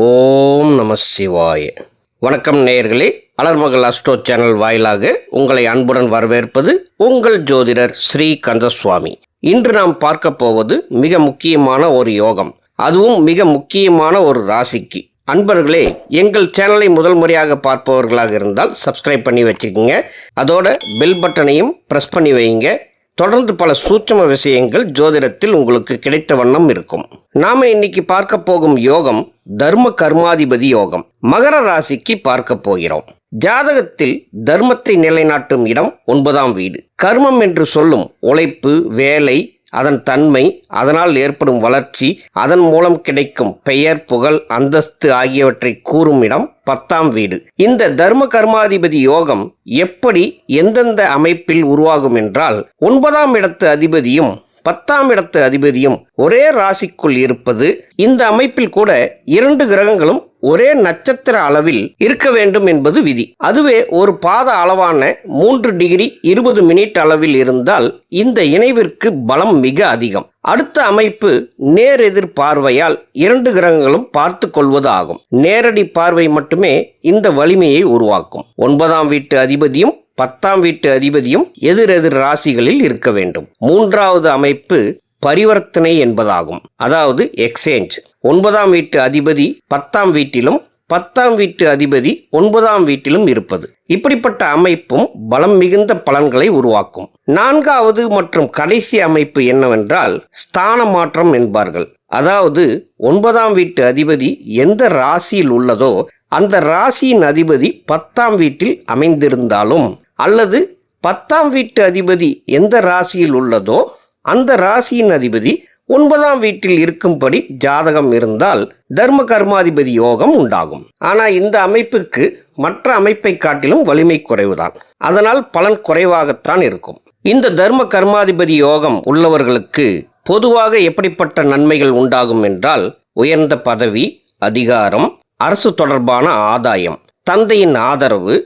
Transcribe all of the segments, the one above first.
ஓம் நம சிவாய. வணக்கம் நேயர்களே, அலர்மகள் அஸ்ட்ரோ சேனல் வாயிலாக உங்களை அன்புடன் வரவேற்பது உங்கள் ஜோதிடர் ஸ்ரீ கந்தசுவாமி. இன்று நாம் பார்க்க போவது மிக முக்கியமான ஒரு யோகம், அதுவும் மிக முக்கியமான ஒரு ராசிக்கு. அன்பர்களே, எங்கள் சேனலை முதல் முறையாக பார்ப்பவர்களாக இருந்தால் சப்ஸ்கிரைப் பண்ணி வச்சுக்கோங்க. அதோட பெல் பட்டனையும் ப்ரெஸ் பண்ணி வைங்க. தொடர்ந்து பல சூட்சும விஷயங்கள் ஜோதிடத்தில் உங்களுக்கு கிடைத்த வண்ணம் இருக்கும். நாம இன்னைக்கு பார்க்க போகும் யோகம் தர்ம கர்மாதிபதி யோகம். மகர ராசிக்கு பார்க்க போகிறோம். ஜாதகத்தில் தர்மத்தை நிலைநாட்டும் இடம் 9ஆம் வீடு. கர்மம் என்று சொல்லும் உழைப்பு, வேலை, அதன் தன்மை, அதனால் ஏற்படும் வளர்ச்சி, அதன் மூலம் கிடைக்கும் பெயர், புகழ், அந்தஸ்து ஆகியவற்றை கூறும் இடம் 10ஆம் வீடு. இந்த தர்ம கர்மாதிபதி யோகம் எப்படி எந்தெந்த அமைப்பில் உருவாகும் என்றால், 9ஆம் இடத்து அதிபதியும் 10ஆம் இடத்து அதிபதியும் ஒரே ராசிக்குள் இருப்பது. இந்த அமைப்பில் கூட 2 கிரகங்களும் ஒரே நட்சத்திர அளவில் இருக்க வேண்டும் என்பது விதி. அதுவே ஒரு பாத அளவான 3 டிகிரி 20 மினிட் அளவில் இருந்தால் இந்த இணைவிற்கு பலம் மிக அதிகம். அடுத்த அமைப்பு நேரெதிர் பார்வையால் 2 கிரகங்களும் பார்த்து கொள்வது ஆகும். நேரடி பார்வை மட்டுமே இந்த வலிமையை உருவாக்கும். 9ஆம் வீட்டு அதிபதியும் 10ஆம் வீட்டு அதிபதியும் எதிரெதிர் ராசிகளில் இருக்க வேண்டும். 3வது அமைப்பு பரிவர்த்தனை என்பதாகும், அதாவது எக்ஸ்சேஞ்ச். 9ஆம் வீட்டு அதிபதி 10ஆம் வீட்டிலும் 10ஆம் வீட்டு அதிபதி 9ஆம் வீட்டிலும் இருப்பது. இப்படிப்பட்ட அமைப்பும் பலம் மிகுந்த பலன்களை உருவாக்கும். 4வது மற்றும் கடைசி அமைப்பு என்னவென்றால் ஸ்தான மாற்றம் என்பார்கள். அதாவது 9ஆம் வீட்டு அதிபதி எந்த ராசியில் உள்ளதோ அந்த ராசியின் அதிபதி 10ஆம் வீட்டில் அமைந்திருந்தாலும், அல்லது 10ஆம் வீட்டு அதிபதி எந்த ராசியில் உள்ளதோ அந்த ராசியின் அதிபதி 9ஆம் வீட்டில் இருக்கும்படி ஜாதகம் இருந்தால் தர்ம கர்மாதிபதி யோகம் உண்டாகும். ஆனால் இந்த அமைப்பிற்கு மற்ற அமைப்பை காட்டிலும் வலிமை குறைவுதான். அதனால் பலன் குறைவாகத்தான் இருக்கும். இந்த தர்ம கர்மாதிபதி யோகம் உள்ளவர்களுக்கு பொதுவாக எப்படிப்பட்ட நன்மைகள் உண்டாகும் என்றால், உயர்ந்த பதவி, அதிகாரம், அரசு தொடர்பான ஆதாயம், தந்தையின் ஆதரவு,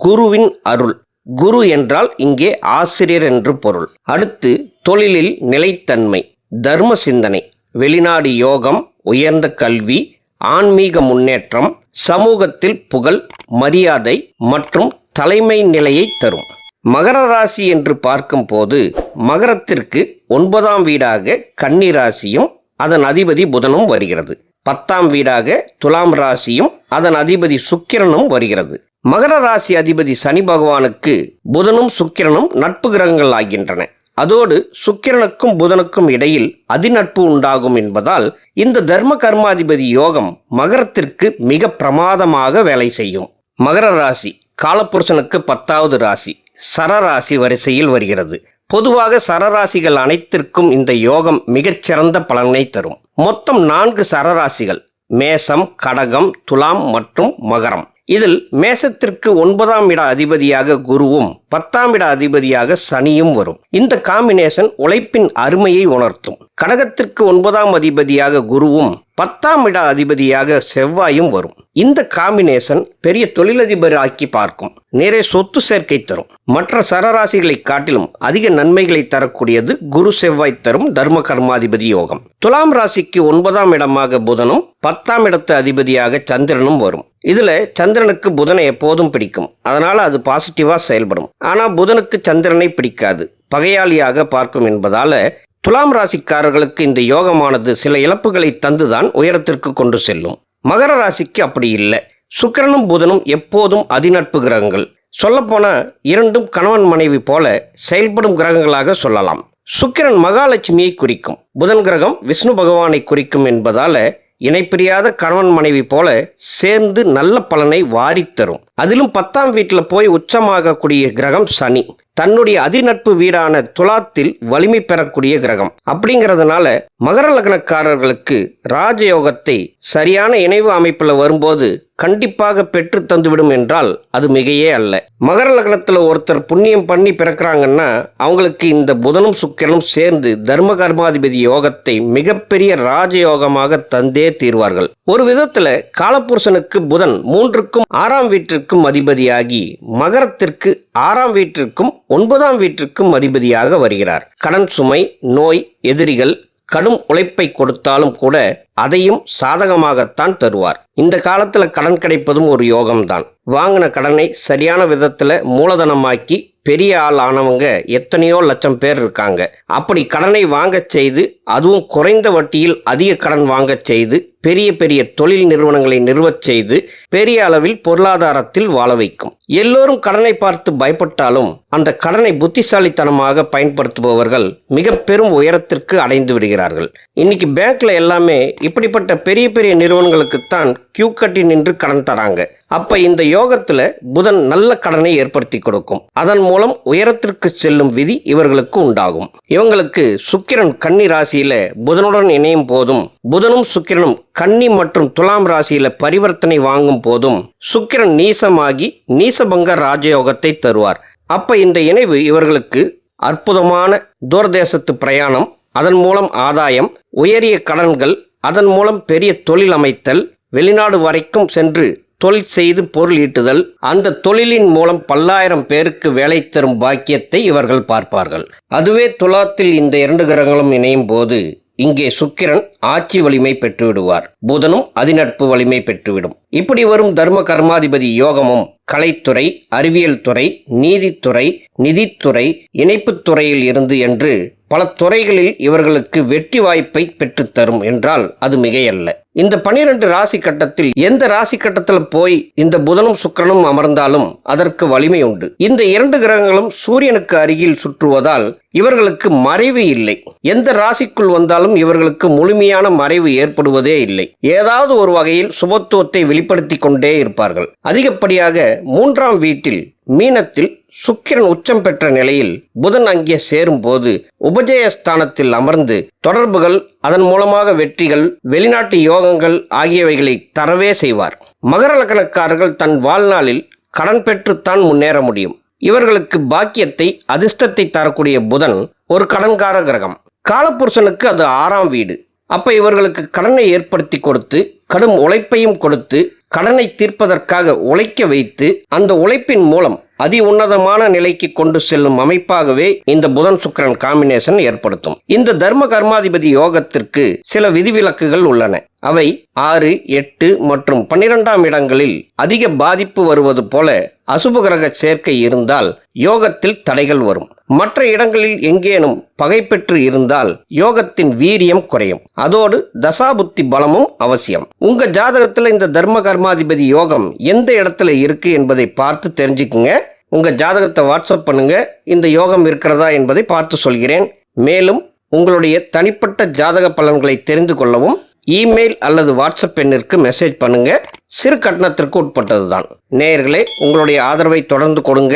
குருவின் அருள். குரு என்றால் இங்கே ஆசிரியர் என்று பொருள். அடுத்து தொழிலில் நிலைத்தன்மை, தர்ம சிந்தனை, வெளிநாடு யோகம், உயர்ந்த கல்வி, ஆன்மீக முன்னேற்றம், சமூகத்தில் புகழ், மரியாதை மற்றும் தலைமை நிலையை தரும். மகர ராசி என்று பார்க்கும்போது மகரத்திற்கு 9ஆம் வீடாக கன்னி ராசியும் அதன் அதிபதி புதனும் வருகிறது. 10ஆம் வீடாக துலாம் ராசியும் அதன் அதிபதி சுக்கிரனும் வருகிறது. மகர ராசி அதிபதி சனி பகவானுக்கு புதனும் சுக்கிரனும் நட்பு கிரகங்கள் ஆகின்றன. அதோடு சுக்கிரனுக்கும் புதனுக்கும் இடையில் அதிநட்பு உண்டாகும் என்பதால் இந்த தர்ம கர்மாதிபதி யோகம் மகரத்திற்கு மிக பிரமாதமாக வேலை செய்யும். மகர ராசி காலபுருஷனுக்கு 10வது ராசி, சரராசி வரிசையில் வருகிறது. பொதுவாக சரராசிகள் அனைத்திற்கும் இந்த யோகம் மிகச்சிறந்த பலனை தரும். மொத்தம் 4 சரராசிகள்: மேசம், கடகம், துலாம் மற்றும் மகரம். இதில் மேசத்திற்கு 9ஆம் இட அதிபதியாக குருவும் 10ஆம் இட அதிபதியாக சனியும் வரும். இந்த காம்பினேஷன் உழைப்பின் அருமையை உணர்த்தும். கடகத்திற்கு 9ஆம் அதிபதியாக குருவும் 10ஆம் இட அதிபதியாக செவ்வாயும் வரும். இந்த காம்பினேஷன் பெரிய தொழிலதிபர் ஆக்கி பார்க்கும். நிறைய சொத்து சேர்க்கை தரும். மற்ற சரராசிகளை காட்டிலும் அதிக நன்மைகளை தரக்கூடியது குரு செவ்வாய் தரும் தர்ம கர்மாதிபதி யோகம். துலாம் ராசிக்கு 9ஆம் இடமாக புதனும் 10ஆம் இடத்து அதிபதியாக சந்திரனும் வரும். இதுல சந்திரனுக்கு புதனை எப்போதும் பிடிக்கும், அதனால அது பாசிட்டிவா செயல்படும். ஆனா புதனுக்கு சந்திரனை பிடிக்காது, பகையாளியாக பார்க்கும் என்பதால துலாம் ராசிக்காரர்களுக்கு இந்த யோகமானது சில இழப்புகளை தந்துதான் உயரத்திற்கு கொண்டு செல்லும். மகர ராசிக்கு அப்படி இல்லை. சுக்கிரனும் புதனும் எப்போதும் அதிநட்பு கிரகங்கள். சொல்லப்போன இரண்டும் கணவன் மனைவி போல செயல்படும் கிரகங்களாக சொல்லலாம். சுக்கிரன் மகாலட்சுமியை குறிக்கும், புதன் கிரகம் விஷ்ணு பகவானை குறிக்கும் என்பதால இணைப்பிரியாத கணவன் மனைவி போல சேர்ந்து நல்ல பலனை வாரித்தரும். அதிலும் 10ஆம் வீட்டில் போய் உச்சமாகக்கூடிய கிரகம் சனி. தன்னுடைய அதிநட்பு வீடான துலாத்தில் வலிமை பெறக்கூடிய கிரகம். அப்படிங்கிறதுனால மகர லக்னக்காரர்களுக்கு ராஜயோகத்தை சரியான இணைவு அமைப்பில் வரும்போது கண்டிப்பாக பெற்று தந்துவிடும் என்றால் அது மிகையே அல்ல. மகர லக்னத்தில் ஒருத்தர் புண்ணியம் பண்ணி பிறக்கிறாங்கன்னா அவங்களுக்கு இந்த புதனும் சுக்கிரனும் சேர்ந்து தர்ம கர்மாதிபதி யோகத்தை மிகப்பெரிய ராஜயோகமாக தந்தே தீர்வார்கள். ஒரு விதத்தில் காலபுருஷனுக்கு புதன் 3க்கும் 6ஆம் வீட்டிற்கும் அதிபதியாகி மகரத்திற்கு 6ஆம் வீட்டிற்கும் 9ஆம் வீட்டிற்கும் அதிபதியாக வருகிறார். கடன் சுமை, நோய், எதிரிகள், கடும் உழைப்பை கொடுத்தாலும் கூட அதையும் சாதகமாகத்தான் தருவார். இந்த காலத்துல கடன் கிடைப்பதும் ஒரு யோகம்தான். வாங்கின கடனை சரியான விதத்துல மூலதனமாக்கி பெரிய ஆள் ஆனவங்க எத்தனையோ லட்சம் பேர் இருக்காங்க. அப்படி கடனை வாங்கச் செய்து, அதுவும் குறைந்த வட்டியில் அதிக கடன் வாங்கச் செய்து, பெரிய பெரிய தொழில் நிறுவனங்களை நிறுவச் செய்து பெரிய அளவில் பொருளாதாரத்தில் வாழ வைக்கும். எல்லோரும் கடனை பார்த்து பயப்பட்டாலும் அந்த கடனை புத்திசாலித்தனமாக பயன்படுத்துபவர்கள் மிக பெரும் உயரத்திற்கு அடைந்து விடுகிறார்கள். இன்னைக்கு பேங்க்ல எல்லாமே இப்படிப்பட்ட பெரிய பெரிய நிறுவனங்களுக்குத்தான் கியூ கட்டி நின்று கடன் தராங்க. அப்ப இந்த யோகத்துல புதன் நல்ல கடனை ஏற்படுத்தி கொடுக்கும். அதன் மூலம் உயரத்திற்கு செல்லும் விதி இவர்களுக்கு உண்டாகும். இவங்களுக்கு சுக்கிரன் கன்னி ராசியில புதனுடன் இணையும் போதும், புதனும் சுக்கிரனும் கன்னி மற்றும் துலாம் ராசியில பரிவர்த்தனை வாங்கும் போதும் சுக்கிரன் நீசமாகி நீசபங்க ராஜயோகத்தை தருவார். அப்ப இந்த இணைவு இவர்களுக்கு அற்புதமான தூரதேசத்து பிரயாணம், அதன் மூலம் ஆதாயம், உயரிய கடன்கள், அதன் மூலம் பெரிய தொழில் அமைத்தல், வெளிநாடு வரைக்கும் சென்று தொழில் செய்து பொருள் ஈட்டுதல், அந்த தொழிலின் மூலம் பல்லாயிரம் பேருக்கு வேலை தரும் பாக்கியத்தை இவர்கள் பார்ப்பார்கள். அதுவே துலாத்தில் இந்த 2 கிரகங்களும் இணையும் போது இங்கே சுக்கிரன் ஆட்சி வலிமை பெற்றுவிடுவார், புதனும் அதிநட்பு வலிமை பெற்றுவிடும். இப்படி வரும் தர்ம கர்மாதிபதி யோகமும் கலைத்துறை, அறிவியல் துறை, நீதித்துறை, நிதித்துறை, இணைப்புத் துறையில் இருந்து என்று பல துறைகளில் இவர்களுக்கு வெற்றி வாய்ப்பை பெற்றுத்தரும் என்றால் அது மிகையல்ல. இந்த 12 ராசி கட்டத்தில் எந்த ராசி கட்டத்தில் போய் இந்த புதனும் சுக்கிரனும் அமர்ந்தாலும் அதற்கு வலிமை உண்டு. இந்த 2 கிரகங்களும் சூரியனுக்கு அருகில் சுற்றுவதால் இவர்களுக்கு மறைவு இல்லை. எந்த ராசிக்குள் வந்தாலும் இவர்களுக்கு முழுமையான மறைவு ஏற்படுவதே இல்லை. ஏதாவது ஒரு வகையில் சுபத்துவத்தை வெளிப்படுத்தி கொண்டே இருப்பார்கள். அதிகப்படியாக 3ஆம் வீட்டில் மீனத்தில் சுக்கிரன் உச்சம் பெற்ற நிலையில் புதன் அங்கே சேரும் போது உபஜயஸ்தானத்தில் அமர்ந்து தொடர்புகள், அதன் மூலமாக வெற்றிகள், வெளிநாட்டு யோகங்கள் ஆகியவைகளை தரவே செய்வார். மகர லக்னக்காரர்கள் தன் வாழ்நாளில் கடன் பெற்றுத்தான் முன்னேற முடியும். இவர்களுக்கு பாக்கியத்தை, அதிர்ஷ்டத்தை தரக்கூடிய புதன் ஒரு கடன்கார கிரகம். காலபுருஷனுக்கு அது 6ஆம் வீடு. அப்ப இவர்களுக்கு கடனை ஏற்படுத்தி கொடுத்து, கடும் உழைப்பையும் கொடுத்து, கடனை தீர்ப்பதற்காக உழைக்க வைத்து, அந்த உழைப்பின் மூலம் அதி உன்னதமான நிலைக்கு கொண்டு செல்லும் அமைப்பாகவே இந்த புதன் சுக்கிரன் காம்பினேஷன் ஏற்படுத்தும். இந்த தர்ம கர்மாதிபதி யோகத்திற்கு சில விதிவிலக்குகள் உள்ளன. அவை 6, 8 மற்றும் 12ஆம் இடங்களில் அதிக பாதிப்பு வருவது போல அசுப கிரக சேர்க்கை இருந்தால் யோகத்தில் தடைகள் வரும். மற்ற இடங்களில் எங்கேனும் பகை பெற்று இருந்தால் யோகத்தின் வீரியம் குறையும். அதோடு தசாபுத்தி பலமும் அவசியம். உங்க ஜாதகத்துல இந்த தர்ம கர்மாதிபதி யோகம் எந்த இடத்துல இருக்கு என்பதை பார்த்து தெரிஞ்சுக்குங்க. உங்க ஜாதகத்தை வாட்ஸ்அப் பண்ணுங்க, இந்த யோகம் இருக்கிறதா என்பதை பார்த்து சொல்கிறேன். மேலும் உங்களுடைய தனிப்பட்ட ஜாதக பலன்களை தெரிந்து கொள்ளவும் இமெயில் அல்லது வாட்ஸ்அப் எண்ணிற்கு மெசேஜ் பண்ணுங்க. சிறு கட்டணத்திற்கு உட்பட்டதுதான். நேயர்களே, உங்களுடைய ஆதரவை தொடர்ந்து கொடுங்க.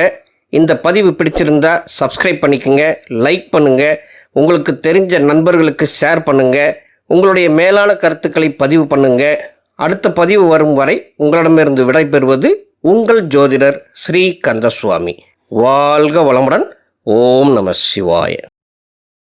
இந்த பதிவு பிடிச்சிருந்தா சப்ஸ்கிரைப் பண்ணிக்கோங்க, லைக் பண்ணுங்க, உங்களுக்கு தெரிஞ்ச நண்பர்களுக்கு ஷேர் பண்ணுங்க, உங்களுடைய மேலான கருத்துக்களை பதிவு பண்ணுங்க. அடுத்த பதிவு வரும் வரை உங்களிடமிருந்து விடைபெறுவது உங்கள் ஜோதிடர் ஸ்ரீ கந்தசுவாமி. வாழ்க வளமுடன். ஓம் நம சிவாய.